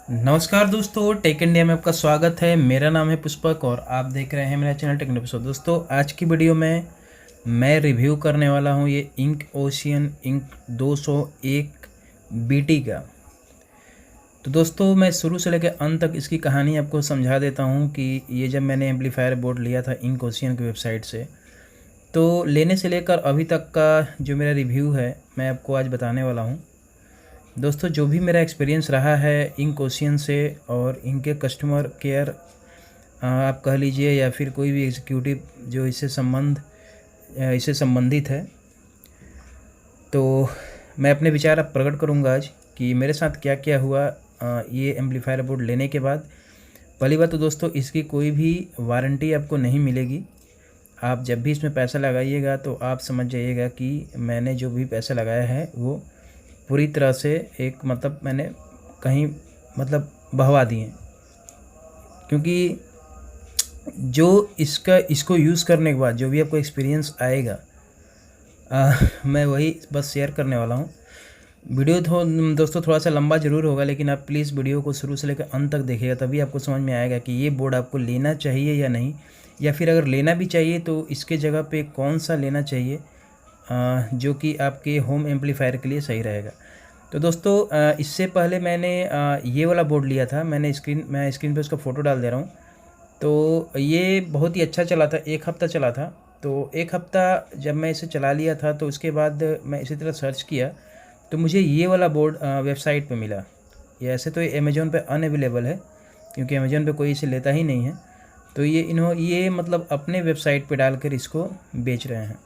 नमस्कार दोस्तों, take India में आपका स्वागत है। मेरा नाम है पुष्पक और आप देख रहे हैं मेरा चैनल टेक इंडिया। दोस्तों, आज की वीडियो में मैं रिव्यू करने वाला हूं ये इंक ओशियन इंक 201 बीटी का। तो दोस्तों, मैं शुरू से लेकर अंत तक इसकी कहानी आपको समझा देता हूं कि ये जब मैंने एम्पलीफायर बोर्ड लिया था इंक ओशियन की वेबसाइट से, तो लेने से लेकर अभी तक का जो मेरा रिव्यू है मैं आपको आज बताने वाला हूँ। दोस्तों, जो भी मेरा एक्सपीरियंस रहा है इंक ओशियन से और इनके कस्टमर केयर आप कह लीजिए या फिर कोई भी एग्जीक्यूटिव जो इससे संबंधित है, तो मैं अपने विचार अब प्रकट करूंगा आज कि मेरे साथ क्या क्या हुआ ये एम्पलीफायर बोर्ड लेने के बाद। पहली बात तो दोस्तों, इसकी कोई भी वारंटी आपको नहीं मिलेगी। आप जब भी इसमें पैसा लगाइएगा तो आप समझ जाइएगा कि मैंने जो भी पैसा लगाया है वो पूरी तरह से मैंने कहीं बहवा दिए, क्योंकि जो इसको यूज़ करने के बाद जो भी आपको एक्सपीरियंस आएगा मैं वही बस शेयर करने वाला हूँ। वीडियो दोस्तों थोड़ा सा लंबा ज़रूर होगा, लेकिन आप प्लीज़ वीडियो को शुरू से लेकर अंत तक देखिएगा, तभी आपको समझ में आएगा कि ये बोर्ड आपको लेना चाहिए या नहीं, या फिर अगर लेना भी चाहिए तो इसके जगह पे कौन सा लेना चाहिए जो कि आपके होम एम्पलीफायर के लिए सही रहेगा। तो दोस्तों, इससे पहले मैंने ये वाला बोर्ड लिया था। मैं स्क्रीन पे उसका फ़ोटो डाल दे रहा हूँ। तो ये बहुत ही अच्छा चला था, 1 हफ़्ता चला था। तो 1 हफ़्ता जब मैं इसे चला लिया था तो उसके बाद मैं इसी तरह सर्च किया तो मुझे ये वाला बोर्ड वेबसाइट पे मिला। ये ऐसे तो ये अमेज़ॉन पे अनअवेलेबल है, क्योंकि अमेज़ॉन पे कोई इसे लेता ही नहीं है। तो ये अपने वेबसाइट पे डालकर इसको बेच रहे हैं।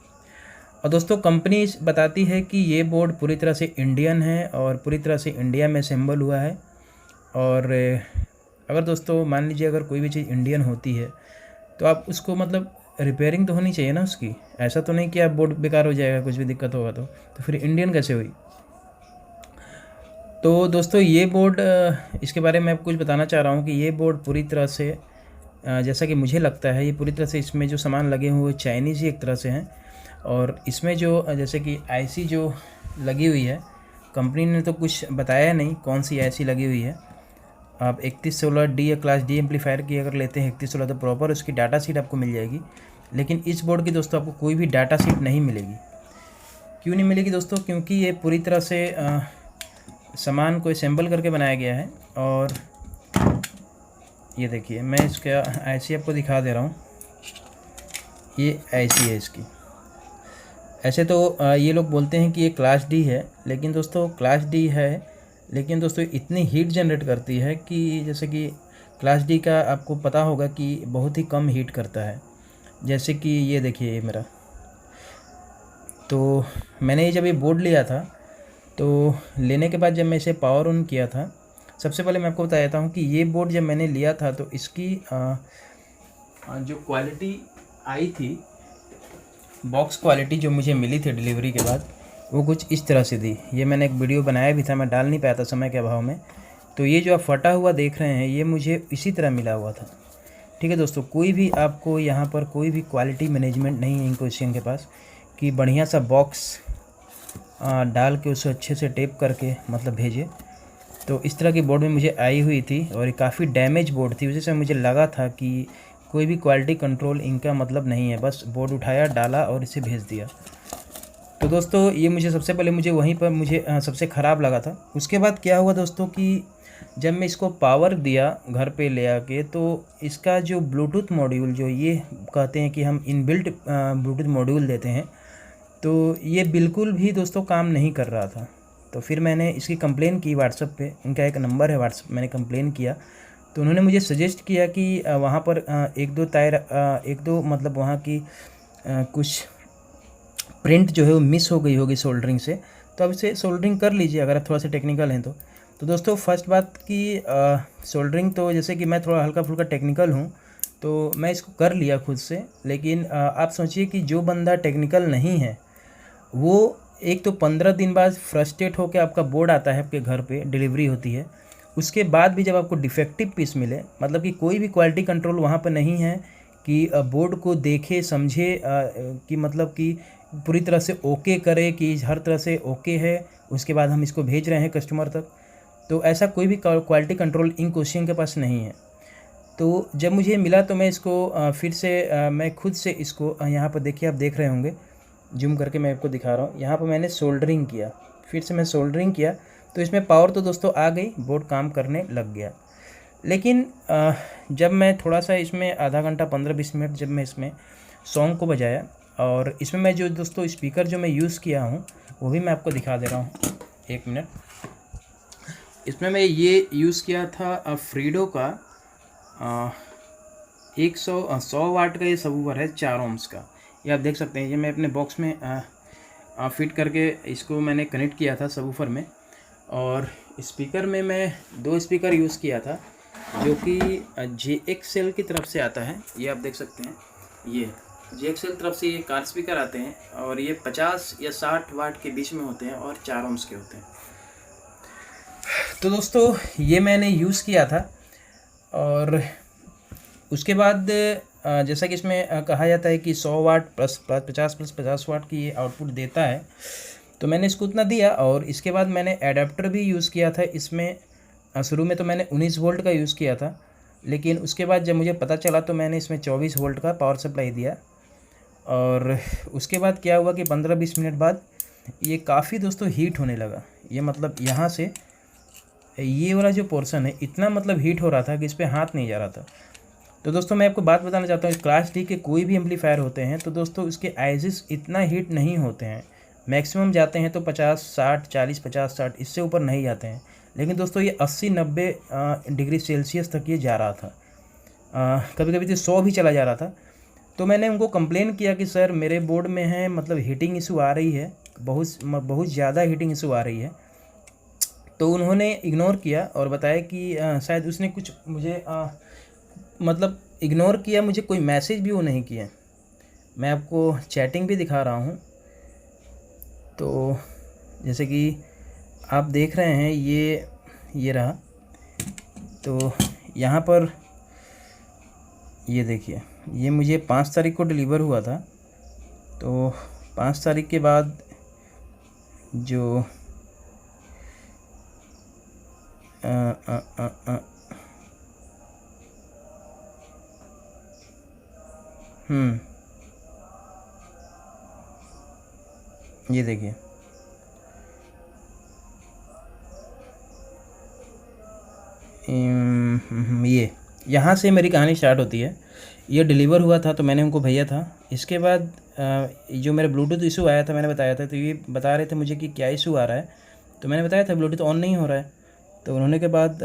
और दोस्तों, कंपनी बताती है कि ये बोर्ड पूरी तरह से इंडियन है और पूरी तरह से इंडिया में असेंबल हुआ है। और अगर दोस्तों मान लीजिए अगर कोई भी चीज़ इंडियन होती है तो आप उसको रिपेयरिंग तो होनी चाहिए ना उसकी। ऐसा तो नहीं कि आप बोर्ड बेकार हो जाएगा, कुछ भी दिक्कत होगा तो फिर इंडियन कैसे हुई। तो दोस्तों, ये बोर्ड इसके बारे में आपको कुछ बताना चाह रहा हूँ कि ये बोर्ड पूरी तरह से जैसा कि मुझे लगता है ये पूरी तरह से इसमें जो सामान लगे हुए चाइनीज़ ही एक तरह से हैं। और इसमें जो जैसे कि आईसी जो लगी हुई है, कंपनी ने तो कुछ बताया नहीं कौन सी आईसी लगी हुई है। आप 3116D या क्लास डी एम्पलीफायर की अगर लेते हैं 3116 तो प्रॉपर उसकी डाटा शीट आपको मिल जाएगी। लेकिन इस बोर्ड की दोस्तों आपको कोई भी डाटा शीट नहीं मिलेगी। क्यों नहीं मिलेगी दोस्तों? क्योंकि ये पूरी तरह से सामान को असेंबल करके बनाया गया है। और ये देखिए, मैं इसका आईसी आपको दिखा दे रहा हूँ। ये आईसी है इसकी। ऐसे तो ये लोग बोलते हैं कि ये क्लास डी है, लेकिन दोस्तों क्लास डी है, लेकिन दोस्तों इतनी हीट जनरेट करती है कि जैसे कि क्लास डी का आपको पता होगा कि बहुत ही कम हीट करता है। जैसे कि ये देखिए ये मेरा, तो मैंने जब ये बोर्ड लिया था तो लेने के बाद जब मैं इसे पावर ऑन किया था, सबसे पहले मैं आपको बता देता हूँ कि ये बोर्ड जब मैंने लिया था तो इसकी जो क्वालिटी आई थी, बॉक्स क्वालिटी जो मुझे मिली थी डिलीवरी के बाद, वो कुछ इस तरह से थी। ये मैंने एक वीडियो बनाया भी था, मैं डाल नहीं पाया था समय के अभाव में। तो ये जो आप फटा हुआ देख रहे हैं ये मुझे इसी तरह मिला हुआ था। ठीक है दोस्तों, कोई भी आपको यहाँ पर कोई भी क्वालिटी मैनेजमेंट नहीं है इनको ओशियन के पास कि बढ़िया सा बॉक्स डाल के उसे अच्छे से टेप करके भेजे। तो इस तरह की बोर्ड में मुझे आई हुई थी और ये काफ़ी डैमेज बोर्ड थी। उसी से मुझे लगा था कि कोई भी क्वालिटी कंट्रोल इनका नहीं है, बस बोर्ड उठाया, डाला और इसे भेज दिया। तो दोस्तों, ये मुझे सबसे पहले वहीं पर सबसे ख़राब लगा था। उसके बाद क्या हुआ दोस्तों कि जब मैं इसको पावर दिया घर पे ले आके, तो इसका जो ब्लूटूथ मॉड्यूल, जो ये कहते हैं कि हम इनबिल्ट ब्लूटूथ मॉड्यूल देते हैं, तो ये बिल्कुल भी दोस्तों काम नहीं कर रहा था। तो फिर मैंने इसकी कंप्लेन की व्हाट्सएप पे, उनका एक नंबर है व्हाट्सएप, मैंने कंप्लेन किया। तो उन्होंने मुझे सजेस्ट किया कि वहाँ पर एक दो वहाँ की कुछ प्रिंट जो है वो मिस हो गई होगी सोल्डरिंग से, तो अब इसे सोल्डरिंग कर लीजिए अगर आप थोड़ा सा टेक्निकल हैं तो दोस्तों फर्स्ट बात कि सोल्डरिंग तो जैसे कि मैं थोड़ा हल्का फुल्का टेक्निकल हूँ तो मैं इसको कर लिया खुद से। लेकिन आप सोचिए कि जो बंदा टेक्निकल नहीं है वो एक तो 15 दिन बाद फ्रस्ट्रेट होकर आपका बोर्ड आता है, आपके घर पे डिलीवरी होती है, उसके बाद भी जब आपको डिफेक्टिव पीस मिले, कि कोई भी क्वालिटी कंट्रोल वहाँ पर नहीं है कि बोर्ड को देखे समझे कि पूरी तरह से ओके करे कि हर तरह से ओके है, उसके बाद हम इसको भेज रहे हैं कस्टमर तक। तो ऐसा कोई भी क्वालिटी कंट्रोल इंक ओशियन के पास नहीं है। तो जब मुझे मिला तो मैं इसको फिर से मैं खुद से इसको यहाँ पर देखिए, आप देख रहे होंगे, जूम करके मैं आपको दिखा रहा हूँ। यहाँ पर मैंने सोल्डरिंग किया, फिर से मैं सोल्डरिंग किया, तो इसमें पावर तो दोस्तों आ गई, बोर्ड काम करने लग गया। लेकिन जब मैं थोड़ा सा इसमें आधा घंटा 15-20 मिनट जब मैं इसमें सॉन्ग को बजाया, और इसमें मैं जो दोस्तों स्पीकर जो मैं यूज़ किया हूँ वो भी मैं आपको दिखा दे रहा हूँ, 1 मिनट। इसमें मैं ये यूज़ किया था फ्रीडो का 100 वाट का ये सबवूफर है, 4 ohms का। ये आप देख सकते हैं, ये मैं अपने बॉक्स में फिट करके इसको मैंने कनेक्ट किया था सबवूफर में। और स्पीकर में मैं 2 स्पीकर यूज़ किया था जो कि JXL की तरफ से आता है। ये आप देख सकते हैं, ये JXL तरफ से ये कार स्पीकर आते हैं, और ये 50 या 60 वाट के बीच में होते हैं और 4 ohms के होते हैं। तो दोस्तों ये मैंने यूज़ किया था, और उसके बाद जैसा कि इसमें कहा जाता है कि 100 वाट प्लस 50 वाट की ये आउटपुट देता है, तो मैंने इसको उतना दिया। और इसके बाद मैंने एडाप्टर भी यूज़ किया था इसमें। शुरू में तो मैंने 19 वोल्ट का यूज़ किया था, लेकिन उसके बाद जब मुझे पता चला तो मैंने इसमें 24 वोल्ट का पावर सप्लाई दिया। और उसके बाद क्या हुआ कि 15-20 मिनट बाद ये काफ़ी दोस्तों हीट होने लगा। ये मतलब यहाँ से ये वाला जो पोर्शन है इतना मतलब हीट हो रहा था कि इस पर हाथ नहीं जा रहा था। तो दोस्तों मैं आपको बात बताना चाहता हूँ, क्लास डी के कोई भी एम्पलीफायर होते हैं तो दोस्तों उसके आइजिस इतना हीट नहीं होते हैं। मैक्सिमम जाते हैं तो 50, 60, 40, 50, 60, इससे ऊपर नहीं जाते हैं। लेकिन दोस्तों ये 80-90 डिग्री सेल्सियस तक ये जा रहा था, कभी कभी तो 100 भी चला जा रहा था। तो मैंने उनको कंप्लेन किया कि सर मेरे बोर्ड में है मतलब हीटिंग इशू आ रही है, बहुत ज़्यादा हीटिंग इशू आ रही है। तो उन्होंने इग्नोर किया और बताया कि शायद उसने कुछ मुझे मतलब इग्नोर किया, मुझे कोई मैसेज भी वो नहीं किया। मैं आपको चैटिंग भी दिखा रहा हूँ। तो जैसे कि आप देख रहे हैं, ये रहा। तो यहाँ पर ये देखिए, ये मुझे 5 तारीख को डिलीवर हुआ था। तो 5 तारीख के बाद जो ये देखिए, ये यहाँ से मेरी कहानी स्टार्ट होती है। ये डिलीवर हुआ था तो मैंने उनको भेजा था। इसके बाद जो मेरे ब्लूटूथ इशू आया था मैंने बताया था, तो ये बता रहे थे मुझे कि क्या इशू आ रहा है। तो मैंने बताया था ब्लूटूथ ऑन नहीं हो रहा है। तो उन्होंने के बाद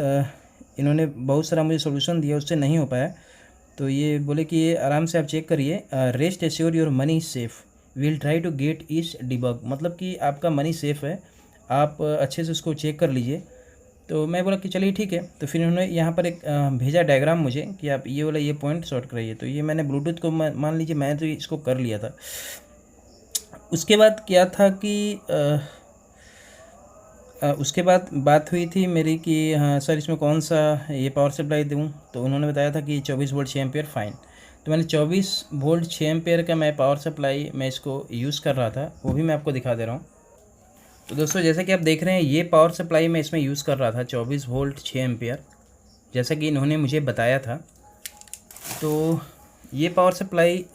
इन्होंने बहुत सारा मुझे सोल्यूशन दिया, उससे नहीं हो पाया। तो ये बोले कि ये आराम से आप चेक करिए, rest assure your money safe, will try to get is debug, मतलब कि आपका मनी सेफ़ है, आप अच्छे से उसको चेक कर लीजिए। तो मैं बोला कि चलिए ठीक है। तो फिर उन्होंने यहाँ पर एक भेजा डायग्राम मुझे कि आप ये वाला ये पॉइंट शॉर्ट कराइए। तो ये मैंने ब्लूटूथ को मान लीजिए मैंने तो इसको कर लिया था। उसके बाद क्या था कि उसके बाद बात हुई थी मेरी कि हाँ सर इसमें कौन सा ये पावर सप्लाई दूँ। तो उन्होंने बताया था कि 24 वोल्ट 6 एम्पियर फ़ाइन। तो मैंने 24 वोल्ट 6 एम्पियर का मैं पावर सप्लाई मैं इसको यूज़ कर रहा था, वो भी मैं आपको दिखा दे रहा हूँ। तो दोस्तों जैसा कि आप देख रहे हैं, ये पावर सप्लाई मैं इसमें यूज़ कर रहा था 24 वोल्ट 6 एम्पियर, जैसा कि इन्होंने मुझे बताया था। तो ये पावर सप्लाई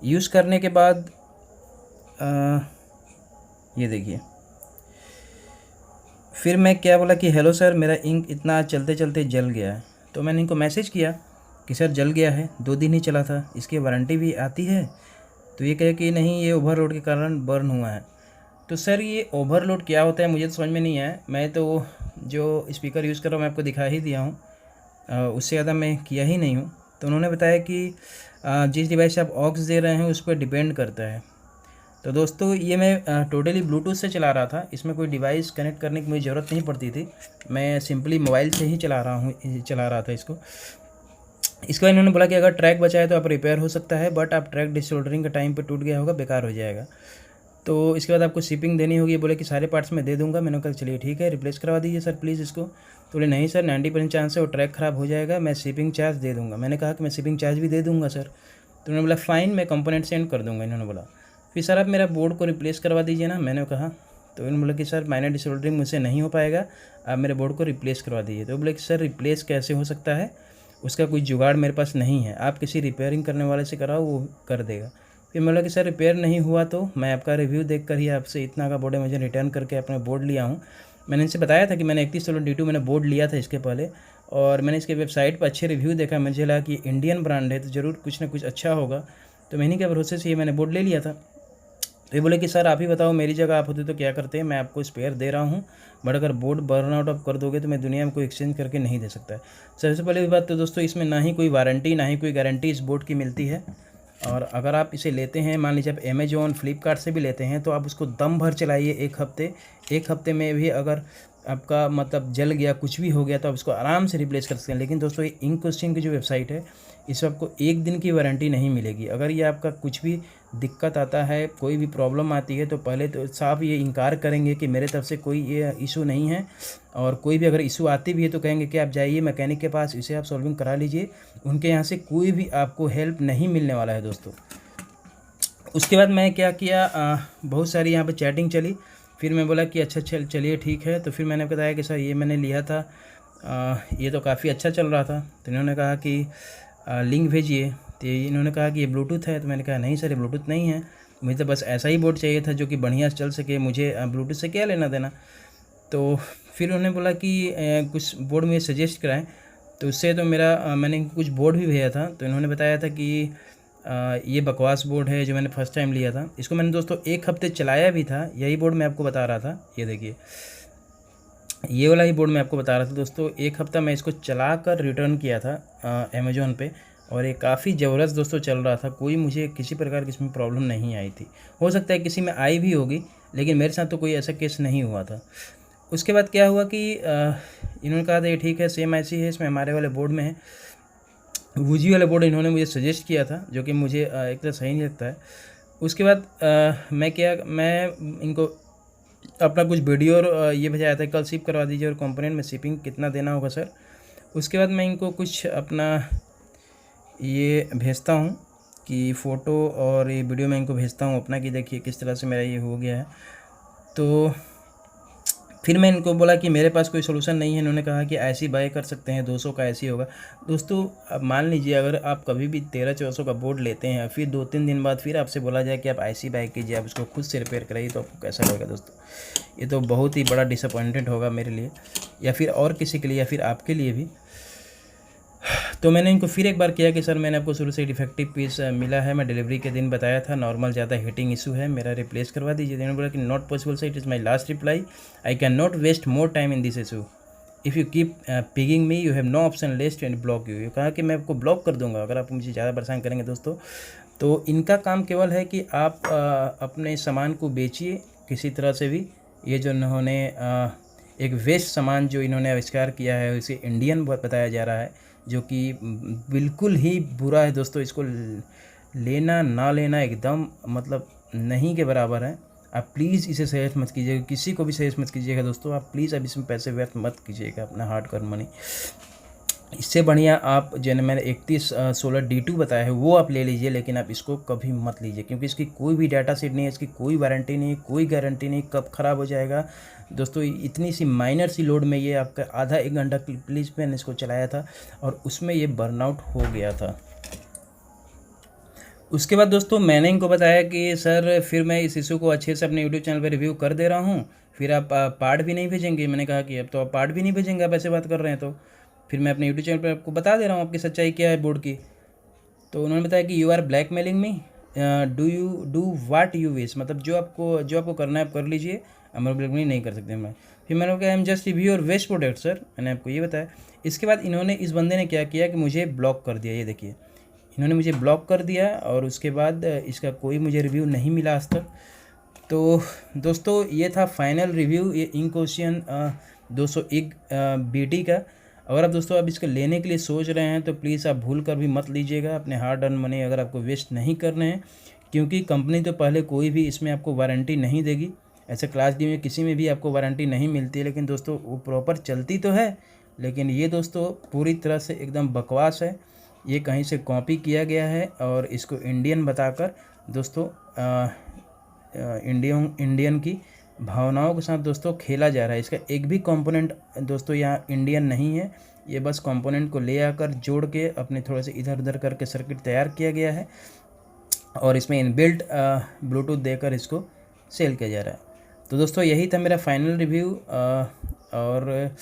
यूज़ करने के बाद ये देखिए, फिर मैं क्या बोला कि हेलो सर मेरा इंक इतना चलते चलते जल गया है। तो मैंने इनको मैसेज किया कि सर जल गया है, 2 दिन ही चला था, इसकी वारंटी भी आती है। तो ये कहे कि नहीं ये ओवरलोड के कारण बर्न हुआ है। तो सर ये ओवरलोड क्या होता है मुझे तो समझ में नहीं आया। मैं तो जो स्पीकर यूज़ कर रहा हूँ मैं आपको दिखा ही दिया हूँ, उससे ज़्यादा मैं किया ही नहीं हूँ। तो उन्होंने बताया कि जिस डिवाइस से आप ऑक्स दे रहे हैं उस पर डिपेंड करता है। तो दोस्तों ये मैं टोटली ब्लूटूथ से चला रहा था, इसमें कोई डिवाइस कनेक्ट करने की मुझे ज़रूरत नहीं पड़ती थी, मैं सिंपली मोबाइल से ही चला रहा था इसको। इसके बाद इन्होंने बोला कि अगर ट्रैक बचा है तो आप रिपेयर हो सकता है, बट आप ट्रैक डिसोल्डरिंग का टाइम पे टूट गया होगा, बेकार हो जाएगा। तो इसके बाद आपको शिपिंग देनी होगी। बोले कि सारे पार्ट्स में दे दूंगा। मैंने कहा चलिए ठीक है, रिप्लेस करवा दीजिए सर प्लीज़ इसको। तो बोले नहीं सर 90% चांस है वो ट्रैक ख़राब हो जाएगा, मैं शिपिंग चार्ज दे दूँगा। मैंने कहा कि मैं शिपिंग चार्ज भी दे दूँगा सर। तो उन्होंने बोला फ़ाइन, मैं कंपोनेंट सेंड कर दूँगा। इन्होंने बोला फिर सर आप मेरा बोर्ड को रिप्लेस करवा दीजिए ना। मैंने कहा तो इन्होंने बोला कि सर माइनर डिसोल्डरिंग मुझसे नहीं हो पाएगा, आप मेरे बोर्ड को रिप्लेस करवा दीजिए। तो बोले कि सर रिप्लेस कैसे हो सकता है, उसका कोई जुगाड़ मेरे पास नहीं है, आप किसी रिपेयरिंग करने वाले से कराओ, वो कर देगा। फिर मैं बोला कि सर रिपेयर नहीं हुआ तो मैं आपका रिव्यू देख कर ही आपसे इतना का बोर्ड मुझे रिटर्न करके अपना बोर्ड लिया हूँ। मैंने इनसे बताया था कि मैंने 3116 D2 मैंने बोर्ड लिया था इसके पहले, और मैंने इसके वेबसाइट पर अच्छे रिव्यू देखा, मुझे लगा कि इंडियन ब्रांड है तो ज़रूर कुछ ना कुछ अच्छा होगा, तो मैंने के भरोसे से ये मैंने बोर्ड ले लिया था। तो ये बोले कि सर आप ही बताओ, मेरी जगह आप होते तो क्या करते हैं, मैं आपको स्पेयर दे रहा हूँ, बट अगर बोर्ड बर्न आउट आप कर दोगे तो मैं दुनिया में कोई एक्सचेंज करके नहीं दे सकता है। सबसे पहले बात तो दोस्तों इसमें ना ही कोई वारंटी ना ही कोई गारंटी इस बोर्ड की मिलती है, और अगर आप इसे लेते हैं, मान लीजिए आप अमेजोन फ्लिपकार्ट से भी लेते हैं, तो आप उसको दम भर चलाइए एक हफ्ते में भी अगर आपका मतलब जल गया कुछ भी हो गया तो आप इसको आराम से रिप्लेस कर सकते हैं। लेकिन दोस्तों ये इंक ओशियन की जो वेबसाइट है इसमें आपको एक दिन की वारंटी नहीं मिलेगी। अगर ये आपका कुछ भी दिक्कत आता है, कोई भी प्रॉब्लम आती है, तो पहले तो साफ ये इनकार करेंगे कि मेरे तरफ से कोई ये इशू नहीं है, और कोई भी अगर इशू आती भी है तो कहेंगे कि आप जाइए मैकेनिक के पास, इसे आप सॉल्विंग करा लीजिए, उनके यहाँ से कोई भी आपको हेल्प नहीं मिलने वाला है दोस्तों। उसके बाद मैं क्या किया, बहुत सारी यहाँ पर चैटिंग चली, फिर मैं बोला कि अच्छा चलिए ठीक है। तो फिर मैंने बताया कि सर ये मैंने लिया था, ये तो काफ़ी अच्छा चल रहा था। तो इन्होंने कहा कि लिंक भेजिए, तो इन्होंने कहा कि ये ब्लूटूथ है, तो मैंने कहा नहीं सर ये ब्लूटूथ नहीं है, मुझे तो बस ऐसा ही बोर्ड चाहिए था जो कि बढ़िया चल सके, मुझे ब्लूटूथ से क्या लेना देना। तो फिर उन्होंने बोला कि कुछ बोर्ड मुझे सजेस्ट कराएं, तो उससे तो मैंने कुछ बोर्ड भी भेजा था। तो इन्होंने बताया था कि ये बकवास बोर्ड है जो मैंने फ़र्स्ट टाइम लिया था। इसको मैंने दोस्तों एक हफ्ते चलाया भी था, यही बोर्ड मैं आपको बता रहा था, ये देखिए ये वाला ही बोर्ड मैं आपको बता रहा था दोस्तों। एक हफ़्ता मैं इसको चला कर रिटर्न किया था अमेज़ॉन पे, और ये काफ़ी ज़बरदस्त दोस्तों चल रहा था, कोई मुझे किसी प्रकार की इसमें प्रॉब्लम नहीं आई थी। हो सकता है किसी में आई भी होगी, लेकिन मेरे साथ तो कोई ऐसा केस नहीं हुआ था। उसके बाद क्या हुआ कि इन्होंने कहा था ये ठीक है सेम ऐसी है, इसमें हमारे वाले बोर्ड में है। वूजी वाला बोर्ड इन्होंने मुझे सजेस्ट किया था, जो कि मुझे एक तरह सही नहीं लगता है। उसके बाद मैं इनको अपना कुछ वीडियो और ये भेजाया था, कल शिप करवा दीजिए और कंपोनेंट में शिपिंग कितना देना होगा सर। उसके बाद मैं इनको कुछ अपना ये भेजता हूँ कि फ़ोटो और ये वीडियो मैं इनको भेजता हूँ अपना, कि देखिए किस तरह से मेरा ये हो गया है। तो फिर मैं इनको बोला कि मेरे पास कोई सोल्यूशन नहीं है। इन्होंने कहा कि ऐसी बाय कर सकते हैं, 200 का ऐसी होगा। दोस्तों अब मान लीजिए अगर आप कभी भी 1300-1400 का बोर्ड लेते हैं, फिर 2-3 दिन बाद फिर आपसे बोला जाए कि आप ऐसी बाय कीजिए, आप इसको खुद से रिपेयर कराइए, तो आपको कैसा लगेगा दोस्तों? ये तो बहुत ही बड़ा डिसअपॉइंटेड होगा मेरे लिए, या फिर और किसी के लिए, या फिर आपके लिए भी। तो मैंने इनको फिर एक बार किया कि सर मैंने आपको शुरू से डिफेक्टिव पीस मिला है, मैं डिलीवरी के दिन बताया था, नॉर्मल ज़्यादा हीटिंग इशू है, मेरा रिप्लेस करवा दीजिए। इन्होंने बोला कि not possible sir, it is my last reply, I can not waste more time in this issue, if you keep pinging me you have no option left and block you. ये कहा कि मैं आपको ब्लॉक कर दूंगा अगर आप मुझे ज़्यादा परेशान करेंगे दोस्तों। तो इनका काम केवल है कि आप अपने सामान को बेचिए किसी तरह से भी। ये जो इन्होंने एक वेस्ट सामान जो इन्होंने आविष्कार किया है उसे इंडियन बताया जा रहा है, जो कि बिल्कुल ही बुरा है दोस्तों। इसको लेना ना लेना एकदम मतलब नहीं के बराबर है। आप प्लीज़ इसे सजेस्ट मत कीजिएगा, किसी को भी सजेस्ट मत कीजिएगा दोस्तों। आप प्लीज़ अब इसमें पैसे व्यर्थ मत कीजिएगा, अपना हार्ड कर्न मनी। इससे बढ़िया आप जो मैंने 3116 D2 बताया है वो आप ले लीजिए, लेकिन आप इसको कभी मत लीजिए, क्योंकि इसकी कोई भी डाटा शीट नहीं है, इसकी कोई वारंटी नहीं, कोई गारंटी नहीं, कब ख़राब हो जाएगा दोस्तों। इतनी सी माइनर सी लोड में ये आपका आधा एक घंटा प्लीज़ मैंने इसको चलाया था और उसमें ये बर्नआउट हो गया था। उसके बाद दोस्तों मैंने इनको बताया कि सर फिर मैं इस इशू को अच्छे से अपने यूट्यूब चैनल पर रिव्यू कर दे रहा हूँ, फिर आप पार्ट भी नहीं भेजेंगे। मैंने कहा कि अब तो आप पार्ट भी नहीं भेजेंगे, आप ऐसे बात कर रहे हैं तो फिर मैं अपने यूट्यूब चैनल पर आपको बता दे रहा हूँ आपकी सच्चाई क्या है बोर्ड की। तो उन्होंने बताया कि you are blackmailing me, do what you wish, मतलब जो आपको करना है आप कर लीजिए, हमारा ब्लैकमेलिंग नहीं कर सकते मैं। फिर मैंने कहा I am just review your waste product sir, मैंने आपको ये बताया। इसके बाद इन्होंने इस बंदे ने क्या किया कि मुझे ब्लॉक कर दिया, ये देखिए इन्होंने मुझे ब्लॉक कर दिया, और उसके बाद इसका कोई मुझे रिव्यू नहीं मिला आज तक। तो दोस्तों ये था फाइनल रिव्यू ये इंक ओशियन 201 BT का। अगर आप दोस्तों आप इसको लेने के लिए सोच रहे हैं तो प्लीज़ आप भूल कर भी मत लीजिएगा, अपने हार्ड अर्न मनी अगर आपको वेस्ट नहीं करने हैं, क्योंकि कंपनी तो पहले कोई भी इसमें आपको वारंटी नहीं देगी। ऐसे क्लास डी में किसी में भी आपको वारंटी नहीं मिलती है, लेकिन दोस्तों वो प्रॉपर चलती तो है, लेकिन ये दोस्तों पूरी तरह से एकदम बकवास है। ये कहीं से कॉपी किया गया है और इसको इंडियन बताकर दोस्तों इंडियन की भावनाओं के साथ दोस्तों खेला जा रहा है। इसका एक भी कंपोनेंट दोस्तों यहाँ इंडियन नहीं है, ये बस कंपोनेंट को ले आकर जोड़ के अपने थोड़े से इधर उधर करके सर्किट तैयार किया गया है और इसमें इनबिल्ट ब्लूटूथ देकर इसको सेल किया जा रहा है। तो दोस्तों यही था मेरा फाइनल रिव्यू और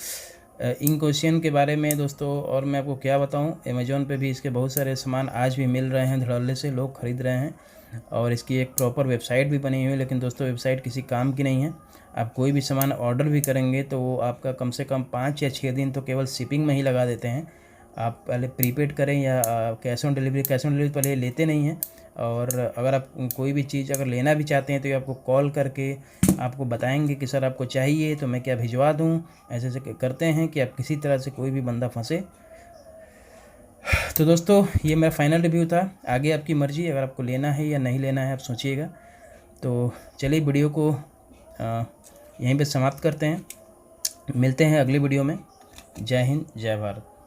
इंक ओशियन के बारे में दोस्तों। और मैं आपको क्या बताऊं, अमेज़ॉन पे भी इसके बहुत सारे सामान आज भी मिल रहे हैं, धड़ल्ले से लोग ख़रीद रहे हैं और इसकी एक प्रॉपर वेबसाइट भी बनी हुई है। लेकिन दोस्तों वेबसाइट किसी काम की नहीं है। आप कोई भी सामान ऑर्डर भी करेंगे तो वो आपका कम से कम 5 या 6 दिन तो केवल शिपिंग में ही लगा देते हैं। आप पहले प्रीपेड करें या कैश ऑन डिलीवरी पहले लेते नहीं हैं। और अगर आप कोई भी चीज़ अगर लेना भी चाहते हैं तो ये आपको कॉल करके आपको बताएंगे कि सर आपको चाहिए तो मैं क्या भिजवा दूं। ऐसे ऐसे करते हैं कि आप किसी तरह से कोई भी बंदा फंसे। तो दोस्तों ये मेरा फाइनल रिव्यू था। आगे आपकी मर्ज़ी, अगर आपको लेना है या नहीं लेना है आप सोचिएगा। तो चलिए वीडियो को यहीं पे समाप्त करते हैं, मिलते हैं अगली वीडियो में। जय हिंद, जय भारत।